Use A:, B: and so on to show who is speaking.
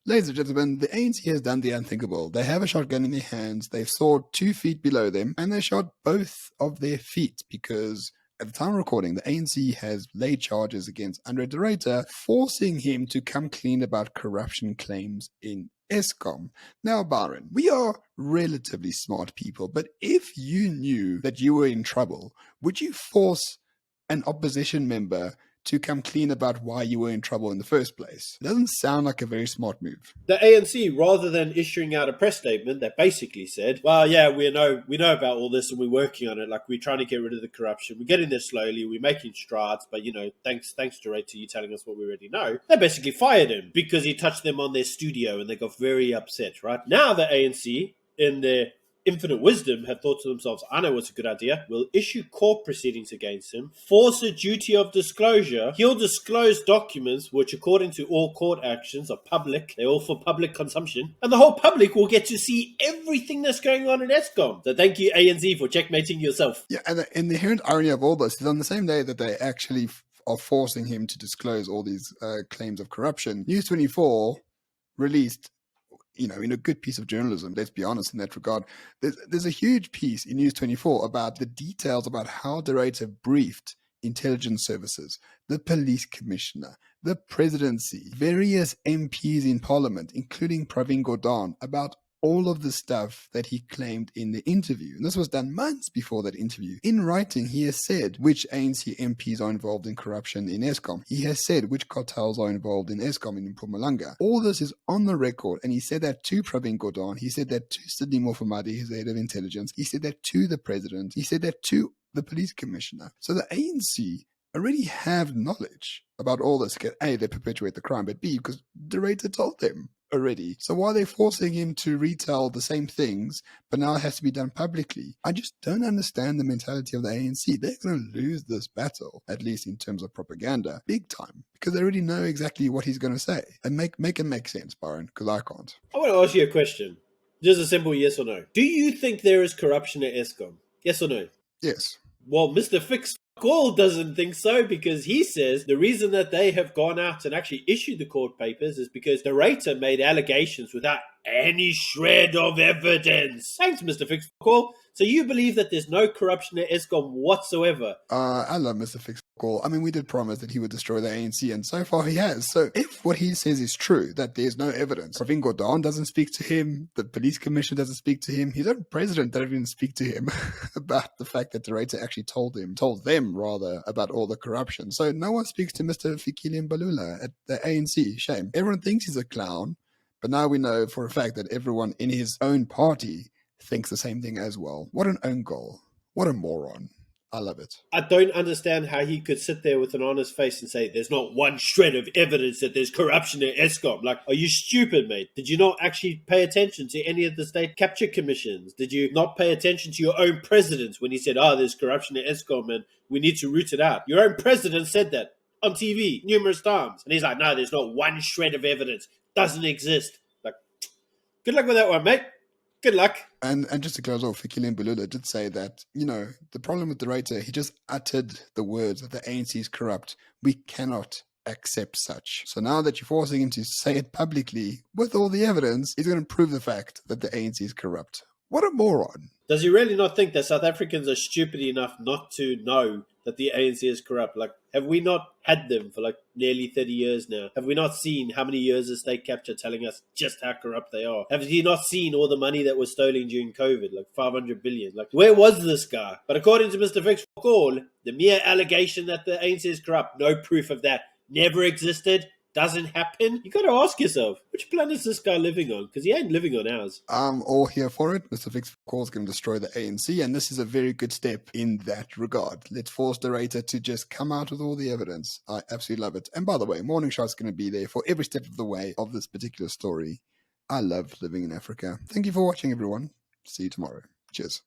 A: Ladies and gentlemen, the ANC has done the unthinkable. They have a shotgun in their hands, they've sawed 2 feet below them, and they shot both of their feet because at the time of recording, the ANC has laid charges against Andre de Ruyter, forcing him to come clean about corruption claims in Eskom. Now, Byron, we are relatively smart people, but if you knew that you were in trouble, would you force an opposition member to come clean about why you were in trouble in the first place? It doesn't sound like a very smart move.
B: The ANC, rather than issuing out a press statement that basically said, well, yeah, we know about all this and we're working on it, like we're trying to get rid of the corruption, we're getting there slowly, we're making strides, but thanks to Ruyter, you telling us what we already know. They basically fired him because he touched them on their studio and they got very upset, right? Now the ANC, in their infinite wisdom, have thought to themselves, I know what's a good idea. We'll issue court proceedings against him, force a duty of disclosure. He'll disclose documents which, according to all court actions, are public. They're all for public consumption. And the whole public will get to see everything that's going on in Eskom. So thank you, ANC, for checkmating yourself.
A: Yeah, and the inherent irony of all this is on the same day that they actually are forcing him to disclose all these claims of corruption, News 24 released in a good piece of journalism, let's be honest in that regard. There's a huge piece in News 24 about the details about how de Ruyter briefed intelligence services, the police commissioner, the presidency, various MPs in parliament, including Pravin Gordhan, about all of the stuff that he claimed in the interview. And this was done months before that interview. In writing, he has said which ANC MPs are involved in corruption in Eskom. He has said which cartels are involved in Eskom in Mpumalanga. All this is on the record, and he said that to Pravin Gordhan. He said that to Sidney Mofamadi, his head of intelligence. He said that to the president. He said that to the police commissioner. So the ANC already have knowledge about all this. A, they perpetuate the crime, but B, because de Ruyter told them already. So why are they forcing him to retell the same things, but now it has to be done publicly? I just don't understand the mentality of the ANC. They're going to lose this battle, at least in terms of propaganda, big time, because they already know exactly what he's going to say. And make it make sense, Byron, because I can't.
B: I want to ask you a question. Just a simple yes or no. Do you think there is corruption at Eskom? Yes or no?
A: Yes.
B: Well, Mr. Fix Call doesn't think so, because he says the reason that they have gone out and actually issued the court papers is because de Ruyter made allegations without any shred of evidence. Thanks, Mr. Fix Call. So you believe that there's no corruption at Eskom whatsoever?
A: I love Mr. Fix Call. I mean, we did promise that he would destroy the ANC, and so far he has. So if what he says is true, that there's no evidence, Pravin Gordhan doesn't speak to him, the police commissioner doesn't speak to him, his own president doesn't even speak to him about the fact that de Ruyter actually told them about all the corruption. So no one speaks to Mr. Fikile Mbalula at the ANC. Shame. Everyone thinks he's a clown, but now we know for a fact that everyone in his own party thinks the same thing as well. What an own goal. What a moron. I love it.
B: I don't understand how he could sit there with an honest face and say there's not one shred of evidence that there's corruption at Eskom. Like, are you stupid, mate? Did you not actually pay attention to any of the state capture commissions? Did you not pay attention to your own president when he said, there's corruption at Eskom and we need to root it out? Your own president said that on TV numerous times. And he's like, no, there's not one shred of evidence. Doesn't exist. Like, good luck with that one, mate. Good luck.
A: And just to close off, Fikile Mbalula did say that, the problem with de Ruyter, he just uttered the words that the ANC is corrupt. We cannot accept such. So now that you're forcing him to say it publicly with all the evidence, he's going to prove the fact that the ANC is corrupt. What a moron.
B: Does he really not think that South Africans are stupid enough not to know that the ANC is corrupt? Like, have we not had them for nearly 30 years now? Have we not seen how many years of state capture telling us just how corrupt they are? Have you not seen all the money that was stolen during COVID, 500 billion? Where was this guy? But according to Mr. Fix Call, the mere allegation that the ANC is corrupt, no proof of that, never existed, doesn't happen. You got to ask yourself, which planet is this guy living on? Because he ain't living on ours.
A: I'm all here for it. Mr. Fix Call is going to destroy the ANC, and this is a very good step in that regard. Let's force de Ruyter to just come out with all the evidence. I absolutely love it. And by the way, Morning Shot's going to be there for every step of the way of this particular story. I love living in Africa. Thank you for watching, everyone. See you tomorrow. Cheers.